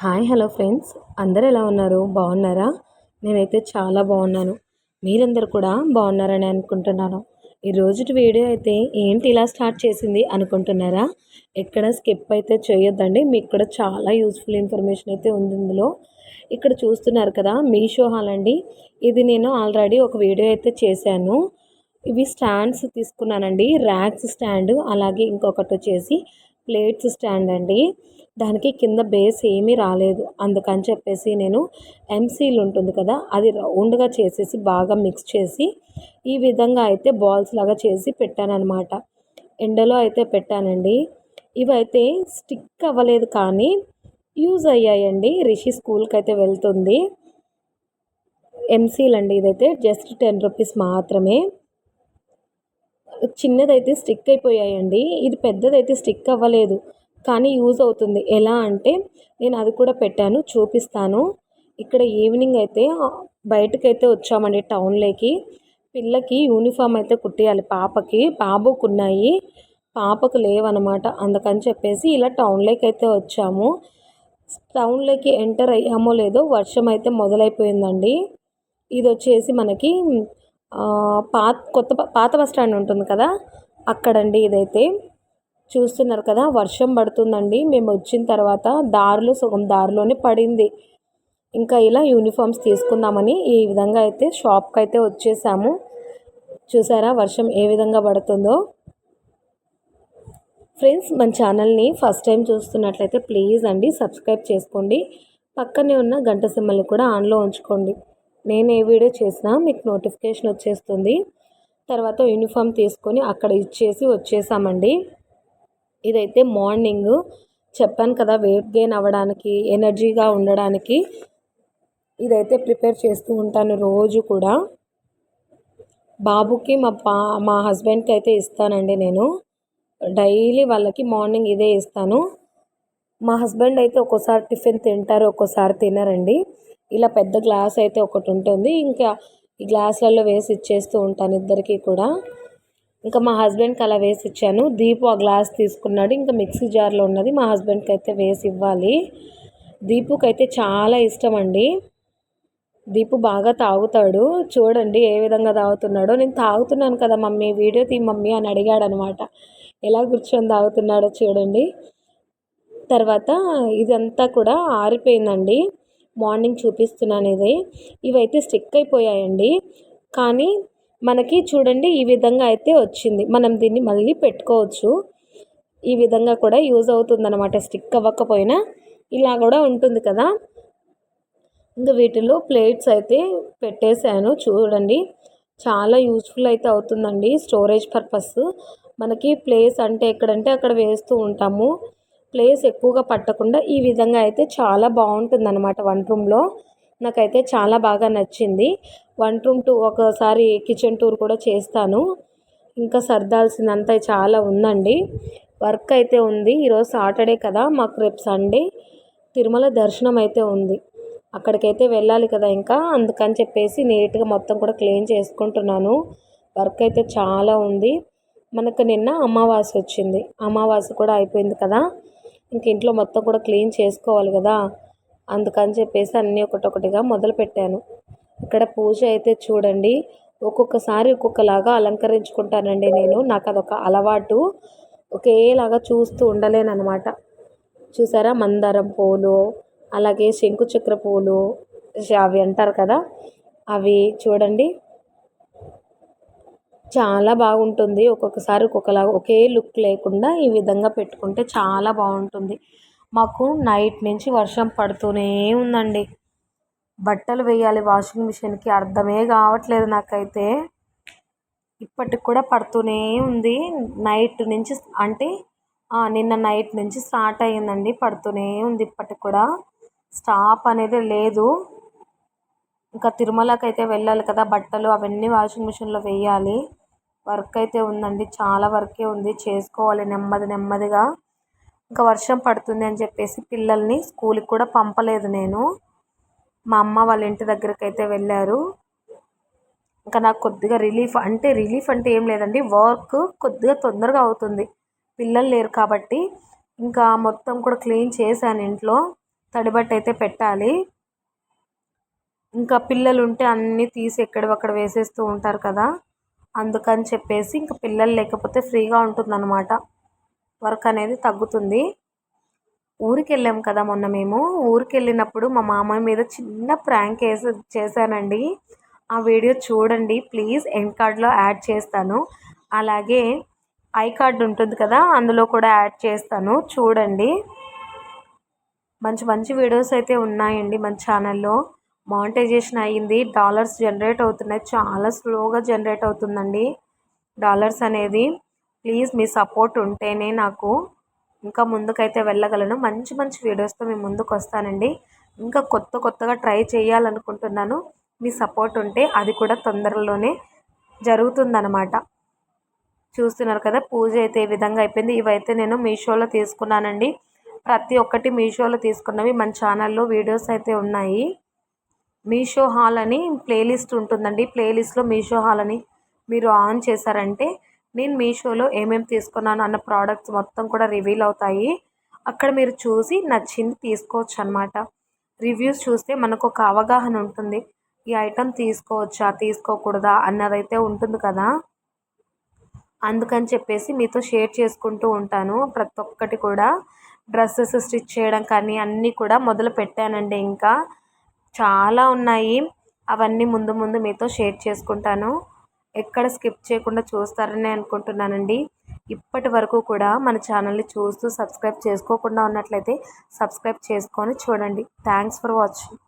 Hi hello friends, అందరూ ఎలా ఉన్నారు? బాగున్నారా? నేనైతే చాలా బాగున్నాను. మీరందరూ కూడా బాగున్నారని అనుకుంటున్నాను. ఈ రోజుటి వీడియో అయితే ఏంటి ఇలా స్టార్ట్ చేసింది అనుకుంటున్నారా? ఎక్కడ స్కిప్ అయితే చేయొద్దండి. మీకు కూడా చాలా యూస్ఫుల్ ఇన్ఫర్మేషన్ అయితే ఉంది ఇందులో. ఇక్కడ చూస్తున్నారు కదా, మీషో హాల్ అండి. ఇది నేను ఆల్రెడీ ఒక వీడియో అయితే చేశాను. ఇవి స్టాండ్స్ తీసుకున్నానండి. ర్యాక్స్ స్టాండ్, అలాగే ఇంకొకటి వచ్చేసి ప్లేట్స్ స్టాండ్ అండి. దానికి కింద బేస్ ఏమీ రాలేదు. అందుకని చెప్పేసి నేను ఎంసీల్ ఉంటుంది కదా, అది రౌండ్గా చేసేసి బాగా మిక్స్ చేసి ఈ విధంగా అయితే బాల్స్ లాగా చేసి పెట్టానన్నమాట. ఎండలో అయితే పెట్టానండి. ఇవైతే స్టిక్ అవ్వలేదు కానీ యూజ్ అయ్యాయండి. రిషి స్కూల్కి అయితే వెళ్తుంది. ఎంసీల్ అండి. ఇదైతే జస్ట్ 10 రూపీస్ మాత్రమే. చిన్నదైతే స్టిక్ అయిపోయాయండి. ఇది పెద్దదైతే స్టిక్ అవ్వలేదు కానీ యూజ్ అవుతుంది. ఎలా అంటే నేను అది కూడా పెట్టాను, చూపిస్తాను. ఇక్కడ ఈవినింగ్ అయితే బయటకైతే వచ్చామండి టౌన్లోకి. పిల్లకి యూనిఫామ్ అయితే కుట్టియాలి. పాపకి, బాబుకు ఉన్నాయి, పాపకు లేవన్నమాట. అందుకని చెప్పేసి ఇలా టౌన్లోకి అయితే వచ్చాము. టౌన్లోకి ఎంటర్ అయ్యామో లేదో వర్షం అయితే మొదలైపోయిందండి. ఇది వచ్చేసి మనకి పాత బస్ స్టాండ్ ఉంటుంది కదా, అక్కడండి. ఇదైతే చూస్తున్నారు కదా, వర్షం పడుతుందండి. మేము వచ్చిన తర్వాత సగం దారిలోనే పడింది. ఇంకా ఇలా యూనిఫామ్స్ తీసుకుందామని ఈ విధంగా అయితే షాప్కి అయితే వచ్చేసాము. చూసారా వర్షం ఏ విధంగా పడుతుందో. ఫ్రెండ్స్, మన ఛానల్ని ఫస్ట్ టైం చూస్తున్నట్లయితే ప్లీజ్ అండి సబ్స్క్రైబ్ చేసుకోండి. పక్కనే ఉన్న గంట సింబల్ని కూడా ఆన్లో ఉంచుకోండి. నేను ఏ వీడియో చేసినా మీకు నోటిఫికేషన్ వచ్చేస్తుంది. తర్వాత యూనిఫామ్ తీసుకొని అక్కడ ఇచ్చేసి వచ్చేసామండి. ఇదైతే మార్నింగ్ చెప్పాను కదా, వెయిట్ గెయిన్ అవ్వడానికి, ఎనర్జీగా ఉండడానికి ఇదైతే ప్రిపేర్ చేస్తూ ఉంటాను రోజు కూడా. బాబుకి మా హస్బెండ్కి అయితే ఇస్తానండి. నేను డైలీ వాళ్ళకి మార్నింగ్ ఇదే ఇస్తాను. మా హస్బెండ్ అయితే ఒక్కోసారి టిఫిన్ తింటారు, ఒక్కోసారి తినరండి. ఇలా పెద్ద గ్లాస్ అయితే ఒకటి ఉంటుంది. ఇంకా ఈ గ్లాసులలో వేసి ఇచ్చేస్తూ ఉంటాను ఇద్దరికి కూడా. ఇంకా మా హస్బెండ్కి అలా వేసి ఇచ్చాను. దీపు ఆ గ్లాస్ తీసుకున్నాడు. ఇంకా మిక్సీ జార్లో ఉన్నది మా హస్బెండ్కి అయితే వేసి ఇవ్వాలి. దీపుకి అయితే చాలా ఇష్టం అండి. దీపు బాగా తాగుతాడు. చూడండి ఏ విధంగా తాగుతున్నాడో. నేను తాగుతున్నాను కదా మమ్మీ, వీడియో తీ మమ్మీ అని అడిగాడు అనమాట. ఎలా కూర్చొని తాగుతున్నాడో చూడండి. తర్వాత ఇదంతా కూడా ఆరిపోయిందండి. మార్నింగ్ చూపిస్తున్నాను ఇది. ఇవైతే స్టిక్ అయిపోయాయండి. కానీ మనకి చూడండి ఈ విధంగా అయితే వచ్చింది. మనం దీన్ని మళ్ళీ పెట్టుకోవచ్చు. ఈ విధంగా కూడా యూజ్ అవుతుందన్నమాట. స్టిక్ అవ్వకపోయినా ఇలా కూడా ఉంటుంది కదా. ఇంకా వీటిలో ప్లేట్స్ అయితే పెట్టేశాను. చూడండి చాలా యూజ్ఫుల్ అయితే అవుతుందండి. స్టోరేజ్ పర్పస్ మనకి ప్లేస్ అంటే ఎక్కడంటే అక్కడ వేస్తూ ఉంటాము. ప్లేస్ ఎక్కువగా పట్టకుండా ఈ విధంగా అయితే చాలా బాగుంటుందన్నమాట వన్ రూమ్లో. నాకైతే చాలా బాగా నచ్చింది. వన్ రూమ్ టూ ఒకసారి కిచెన్ టూర్ కూడా చేస్తాను. ఇంకా సర్దాల్సిందంతా చాలా ఉందండి. వర్క్ అయితే ఉంది. ఈరోజు సాటర్డే కదా, మాకు రేపు సండే తిరుమల దర్శనం అయితే ఉంది. అక్కడికైతే వెళ్ళాలి కదా. ఇంకా అందుకని చెప్పేసి నీట్గా మొత్తం కూడా క్లీన్ చేసుకుంటున్నాను. వర్క్ అయితే చాలా ఉంది. మనకు నిన్న అమావాస్య వచ్చింది. అమావాస్య కూడా అయిపోయింది కదా. ఇంక ఇంట్లో మొత్తం కూడా క్లీన్ చేసుకోవాలి కదా. అందుకని చెప్పేసి అన్నీ ఒకటొకటిగా మొదలు పెట్టాను. ఇక్కడ పూజ అయితే చూడండి, ఒక్కొక్కసారి ఒక్కొక్కలాగా అలంకరించుకుంటానండి నేను. నాకు అదొక అలవాటు. ఒకేలాగా చూస్తూ ఉండలేనమాట. చూసారా, మందారం పూలు, అలాగే శంకుచక్ర పూలు, అవి అంటారు కదా, అవి చూడండి చాలా బాగుంటుంది. ఒక్కొక్కసారి ఒక్కొక్కలాగా, ఒకే లుక్ లేకుండా ఈ విధంగా పెట్టుకుంటే చాలా బాగుంటుంది. మాకు నైట్ నుంచి వర్షం పడుతూనే ఉందండి. బట్టలు వేయాలి వాషింగ్ మిషన్కి, అర్థమే కావట్లేదు నాకైతే. ఇప్పటికి కూడా పడుతూనే ఉంది. నైట్ నుంచి అంటే నిన్న నైట్ నుంచి స్టార్ట్ అయ్యిందండి. పడుతూనే ఉంది ఇప్పటికి కూడా. స్టాప్ అనేది లేదు. ఇంకా తిరుమలకి అయితే వెళ్ళాలి కదా, బట్టలు అవన్నీ వాషింగ్ మిషన్లో వేయాలి. వర్క్ అయితే ఉందండి, చాలా వర్కే ఉంది, చేసుకోవాలి నెమ్మదిగా. ఇంకా వర్షం పడుతుంది అని చెప్పేసి పిల్లల్ని స్కూల్కి కూడా పంపలేదు నేను. మా అమ్మ వాళ్ళ ఇంటి దగ్గరికి అయితే వెళ్ళారు. ఇంకా నాకు కొద్దిగా రిలీఫ్ అంటే ఏం లేదండి, వర్క్ కొద్దిగా తొందరగా అవుతుంది. పిల్లలు లేరు కాబట్టి ఇంకా మొత్తం కూడా క్లీన్ చేశాను ఇంట్లో. తడిబట్ట అయితే పెట్టాలి. ఇంకా పిల్లలు ఉంటే అన్నీ తీసి ఎక్కడవక్కడ వేసేస్తూ ఉంటారు కదా, అందుకని చెప్పేసి ఇంకా పిల్లలు లేకపోతే ఫ్రీగా ఉంటుందన్నమాట, వర్క్ అనేది తగ్గుతుంది. ఊరికి వెళ్ళాం కదా మొన్న మేము. ఊరికి వెళ్ళినప్పుడు మా మామయ్య మీద చిన్న ప్రాంక్ చేశానండి. ఆ వీడియో చూడండి ప్లీజ్, ఎండ్ కార్డ్లో యాడ్ చేస్తాను. అలాగే ఐ కార్డ్ ఉంటుంది కదా, అందులో కూడా యాడ్ చేస్తాను, చూడండి. మంచి మంచి వీడియోస్ అయితే ఉన్నాయండి మన ఛానల్లో. మానిటైజేషన్ అయ్యింది, డాలర్స్ జనరేట్ అవుతున్నాయి. చాలా స్లోగా జనరేట్ అవుతుందండి డాలర్స్ అనేది. ప్లీజ్ మీ సపోర్ట్ ఉంటేనే నాకు ఇంకా ముందుకైతే వెళ్ళగలను. మంచి మంచి వీడియోస్తో మీ ముందుకు వస్తానండి. ఇంకా కొత్తగా ట్రై చేయాలనుకుంటున్నాను. మీ సపోర్ట్ ఉంటే అది కూడా తొందరలోనే జరుగుతుందన్నమాట. చూస్తున్నారు కదా, పూజ అయితే ఈ విధంగా అయిపోయింది. ఇవైతే నేను మీషోలో తీసుకున్నానండి. ప్రతి ఒక్కటి మీషోలో తీసుకున్నవి. మన ఛానల్లో వీడియోస్ అయితే ఉన్నాయి. మీషో హాల్ అని ప్లేలిస్ట్ ఉంటుందండి. ప్లేలిస్ట్లో మీషో హాల్ అని మీరు ఆన్ చేశారంటే నేను మీషోలో ఏమేమి తీసుకున్నాను అన్న ప్రోడక్ట్స్ మొత్తం కూడా రివీల్ అవుతాయి. అక్కడ మీరు చూసి నచ్చింది తీసుకోవచ్చు అనమాట. రివ్యూస్ చూస్తే మనకు ఒక అవగాహన ఉంటుంది, ఈ ఐటెం తీసుకోవచ్చా తీసుకోకూడదా అన్నదైతే ఉంటుంది కదా. అందుకని చెప్పేసి మీతో షేర్ చేసుకుంటూ ఉంటాను. ప్రతి ఒక్కటి కూడా డ్రెస్సెస్ స్టిచ్ చేయడం కానీ అన్నీ కూడా మొదలు పెట్టానండి. ఇంకా చాలా ఉన్నాయి, అవన్నీ ముందు ముందు మీతో షేర్ చేసుకుంటాను. ఎక్కడ స్కిప్ చేయకుండా చూస్తారని అనుకుంటున్నానండి. ఇప్పటి వరకు కూడా మన ఛానల్ని చూస్తూ సబ్స్క్రైబ్ చేసుకోకుండా ఉన్నట్లయితే సబ్స్క్రైబ్ చేసుకొని చూడండి. Thanks for watching.